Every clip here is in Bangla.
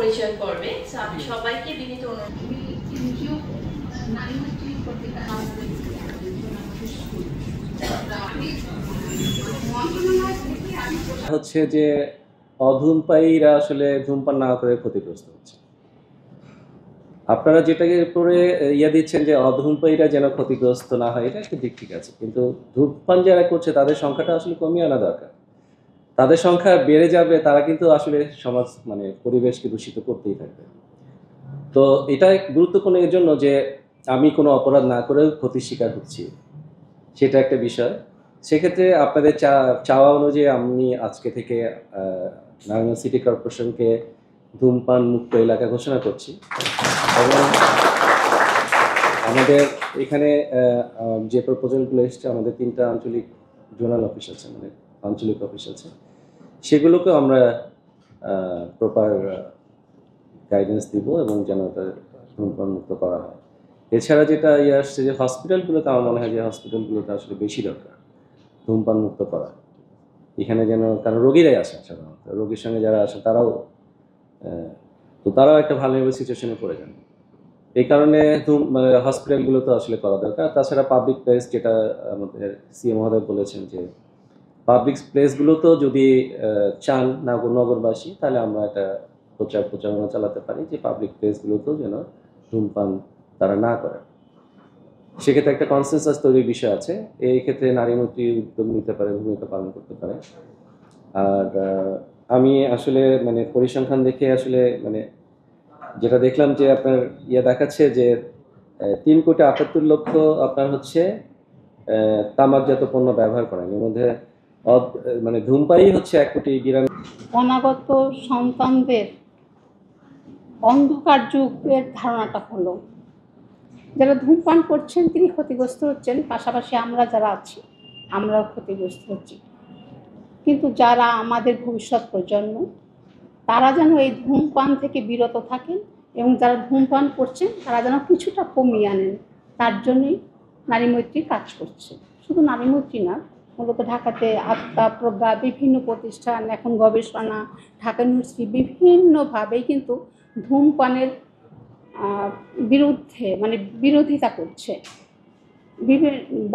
পরিচয় পর্বে। আমি সবাইকে বিনীত অনুরোধ হচ্ছে যে অধূমপায়ীরা আসলে ধূমপান না করে ক্ষতিগ্রস্ত হচ্ছে। আপনারা যেটাকে পরে দিচ্ছেন যে অধূমপায়ীরা যেন ক্ষতিগ্রস্ত না হয়, এটা একটা দিক ঠিক আছে, কিন্তু ধূমপান যারা করছে তাদের সংখ্যাটা আসলে কমিয়ে আনা দরকার। তাদের সংখ্যা বেড়ে যাবে, তারা কিন্তু আসলে সমাজ পরিবেশকে দূষিত করতেই থাকবে। তো এটা গুরুত্বপূর্ণ এর জন্য যে আমি কোনো অপরাধ না করেও ক্ষতির শিকার হচ্ছি, সেটা একটা বিষয়। সেক্ষেত্রে আপনাদের চাওয়া অনুযায়ী আমি আজকে থেকে নারায়ণগঞ্জ সিটি কর্পোরেশনকে ধূমপান মুক্ত এলাকা ঘোষণা করছি। এবং আমাদের এখানে যে প্রপোজালগুলো এসছে, আমাদের 3টা আঞ্চলিক জোনাল অফিস আছে, আঞ্চলিক অফিস আছে, সেগুলোকেও আমরা প্রপার গাইডেন্স দিব এবং যেন এটা ধূমপান মুক্ত করা হয়। এছাড়া যেটা আসছে যে হসপিটালগুলোতে, আমার মনে হয় যে হসপিটালগুলোতে আসলে বেশি দরকার ধূমপান মুক্ত করা এখানে, যেন কারণ রোগীরাই আসে সাধারণত, রোগীর সঙ্গে যারা আসে তারাও একটা ভালোভাবে সিচুয়েশনে পড়ে যান। এই কারণে হসপিটালগুলো তো আসলে করা দরকার। তাছাড়া পাবলিক প্লেস, যেটা আমাদের সিএম মহোদয় বলেছেন যে পাবলিক প্লেসগুলোতেও যদি চান নগরবাসী, তাহলে আমরা একটা প্রচারণা চালাতে পারি যে পাবলিক প্লেসগুলোতেও যেন ধূমপান তারা না করে। সেক্ষেত্রে একটা কনসেনসাস তৈরির বিষয় আছে। এই ক্ষেত্রে নারীমন্ত্রী উদ্যোগ নিতে পারে, ভূমিকা পালন করতে পারে। আর আমি আসলে পরিসংখ্যান দেখে আসলে যেটা দেখলাম যে আপনার দেখাচ্ছে যে 3,78,00,000 আপনার হচ্ছে তামাকজাত পণ্য ব্যবহার করেন। এর মধ্যে ধূমপায়ী হচ্ছে 1,92,00,000। অনাগত সন্তানদের অন্ধকার যুগের ধারণাটা হলো, যারা ধূমপান করছেন তিনি ক্ষতিগ্রস্ত হচ্ছেন, পাশাপাশি আমরা যারা আছি আমরাও ক্ষতিগ্রস্ত হচ্ছি। কিন্তু যারা আমাদের ভবিষ্যৎ প্রজন্ম, তারা যেন এই ধূমপান থেকে বিরত থাকেন এবং যারা ধূমপান করছেন তারা যেন কিছুটা কমিয়ে আনেন, তার জন্যই নারীমৈত্রী কাজ করছে। শুধু নারীমৈত্রী না, মূলত ঢাকাতে আত্মা প্রজ্ঞা বিভিন্ন প্রতিষ্ঠান, এখন গবেষণা, ঢাকা ইউনিভার্সিটি বিভিন্নভাবেই কিন্তু ধূমপানের বিরুদ্ধে বিরোধিতা করছে।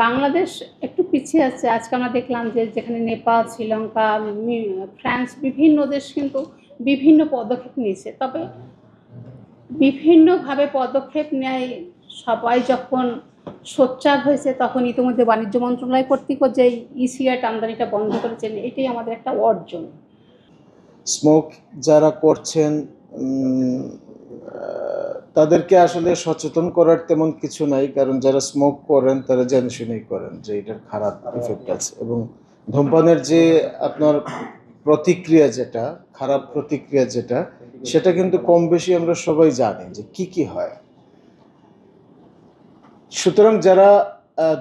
বাংলাদেশ একটু পিছিয়ে আছে। আজকে আমরা দেখলাম যে যেখানে নেপাল, শ্রীলঙ্কা, ফ্রান্স বিভিন্ন দেশ কিন্তু বিভিন্ন পদক্ষেপ নিয়েছে। তবে বিভিন্নভাবে পদক্ষেপ নেয়, সবাই যখন সোচ্চার হয়েছে তখন ইতিমধ্যে বাণিজ্য মন্ত্রণালয় কর্তৃক যে ই-সিগারেট আমদানিটা বন্ধ করেছেন, এটাই আমাদের একটা অর্জন। স্মোক যারা করছেন তাদেরকে আসলে সচেতন করার তেমন কিছু নাই, কারণ যারা স্মোক করেন তারা জেনে শুনেই করেন যে এটার খারাপ ইফেক্ট আছে। এবং ধূমপানের যে আপনার প্রতিক্রিয়া, যেটা খারাপ প্রতিক্রিয়া যেটা, সেটা কিন্তু কম বেশি আমরা সবাই জানি যে কি হয়। সুতরাং যারা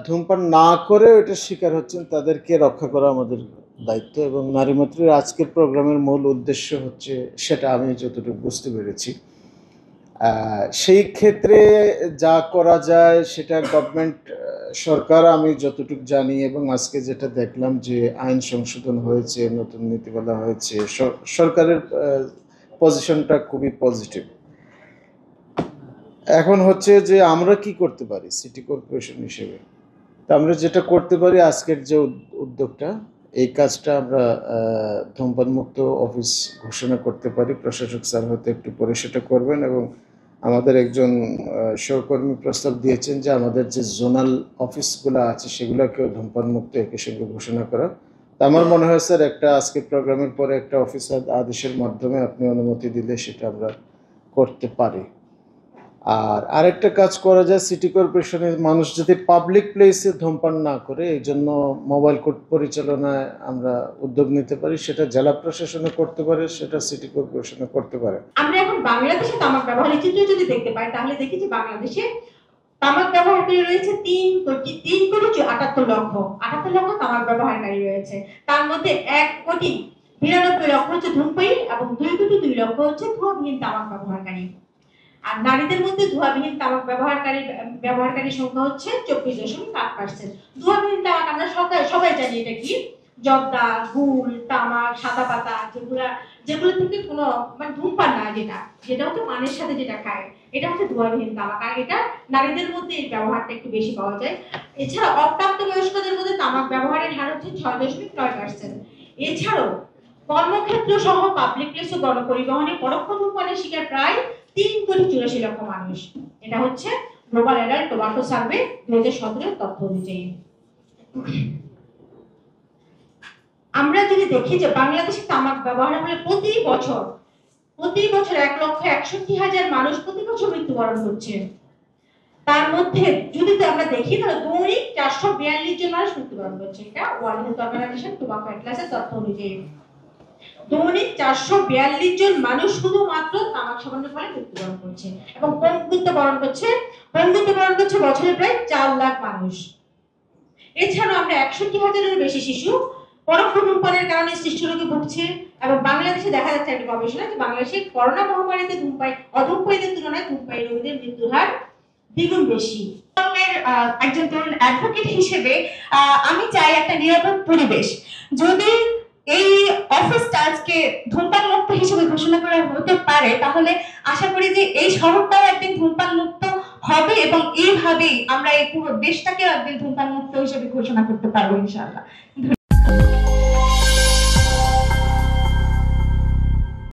ধূমপান না করে এটার শিকার হচ্ছেন তাদেরকে রক্ষা করা আমাদের দায়িত্ব। এবং নারীমৈত্রীর আজকের প্রোগ্রামের মূল উদ্দেশ্য হচ্ছে সেটা, আমি যতটুকু বুঝতে পেরেছি। সেই ক্ষেত্রে যা করা যায় সেটা গভর্নমেন্ট, সরকার, আমি যতটুকু জানি এবং আজকে যেটা দেখলাম যে আইন সংশোধন হয়েছে, নতুন নীতিমালা হয়েছে, সরকারের পজিশনটা খুবই পজিটিভ। এখন হচ্ছে যে আমরা কি করতে পারি সিটি কর্পোরেশন হিসেবে। তা আমরা যেটা করতে পারি, আজকের যে উদ্যোগটা, এই কাজটা আমরা ধূমপান মুক্ত অফিস ঘোষণা করতে পারি। প্রশাসক স্যার হয়তো একটু পরে সেটা করবেন। এবং আমাদের একজন সহকর্মী প্রস্তাব দিয়েছেন যে আমাদের যে জোনাল অফিসগুলো আছে সেগুলোকেও ধূমপান মুক্ত একই সঙ্গে ঘোষণা করা। তা আমার মনে হয় স্যার, একটা আজকের প্রোগ্রামের পরে একটা অফিসার আদেশের মাধ্যমে আপনি অনুমতি দিলে সেটা আমরা করতে পারি। আর আরেকটা কাজ করা যায়, সিটি কর্পোরেশনের মানুষ যদি পাবলিক প্লেসে ধূমপান না করে, এই জন্য মোবাইল কোর্ট পরিচালনায় আমরা উদ্যোগ নিতে পারি। সেটা জেলা প্রশাসনে করতে পারে, সেটা সিটি কর্পোরেশনে করতে পারে। আমরা এখন বাংলাদেশে তামাক ব্যবহারের চিত্র যদি দেখতে পাই, তাহলে দেখি যে বাংলাদেশে তামাক ব্যবহারকারী রয়েছে 3,78,00,000 তামাক ব্যবহারকারী রয়েছে। তার মধ্যে 1,92,00,000 হচ্ছে ধূমপায়ী এবং 2,02,00,000 হচ্ছে ধোঁয়াবিহীন তামাক ব্যবহারকারী। আর নারীদের মধ্যে ধোঁয়াবিহীন তামাক ব্যবহারকারী সংখ্যা হচ্ছে 24.8%। ধোঁয়াবিহীন তামাক আমরা সবাই জানি এটা কি, জর্দা, গুল, তামাক, সাদা পাতা, যেগুলা যেগুলো থেকে কোনো মানে ধূমপান না, যেটা হচ্ছে পানের সাথে যেটা খায়, এটা হচ্ছে ধোঁয়াবিহীন তামাক। আর এটা নারীদের মধ্যে এই ব্যবহারটা একটু বেশি পাওয়া যায়। এছাড়া অপ্রাপ্তবয়স্কদের মধ্যে তামাক ব্যবহারের হার হচ্ছে 6.9%। এছাড়াও কর্মক্ষেত্র সহ পাবলিক প্লেস ও গণপরিবহনে পরোক্ষ ধূমপানের শিকার প্রায় 3,84,00,000 মানুষ। এটা হচ্ছে গ্লোবাল অ্যাডাল্ট টোবাকো সার্ভে 2017 তথ্য অনুযায়ী। আমরা যদি দেখি যে বাংলাদেশে তামাক ব্যবহার হলে প্রতি বছর 1,61,000 মানুষ প্রতি বছর মৃত্যুবরণ করছে। তার মধ্যে যদি আমরা দেখি তাহলে দৈনিক 442 জন মানুষ মৃত্যুবরণ করছে। এটা ওয়ার্ল্ড হেলথ অর্গানাইজেশন টোবাকো অ্যাটলাসের তথ্য অনুযায়ী দৈনিক 442 জন মানুষ শুধুমাত্র তামাক সেবনের ফলে মৃত্যুবরণ করছে এবং পঙ্গুত্ব বরণ করছে বছরে প্রায় 4 লাখ মানুষ। এছাড়াও আমরা 61,000-এরও বেশি শিশু পরোক্ষ ধূমপানের কারণে সৃষ্ট রোগে ভুগছে এবং বাংলাদেশে দেখা যাচ্ছে একটা গবেষণা যে বাংলাদেশে করোনা মহামারীতে অধূমপায়ীদের তুলনায় ধূমপায়ী রোগীদের মৃত্যুর হার দ্বিগুণ বেশি। একজন তরুণ অ্যাডভোকেট হিসেবে আমি চাই একটা নিরাপদ পরিবেশ। যদি এই অফিসটা আজকে ধূমপান মুক্ত হিসেবে ঘোষণা করা হতে পারে তাহলে আশা করি যে এই শহরটাও একদিন ধূমপান মুক্ত হবে এবং এইভাবেই আমরা এই পুরো দেশটাকে একদিন ধূমপান মুক্ত হিসেবে ঘোষণা করতে পারবো ইনশাআল্লাহ।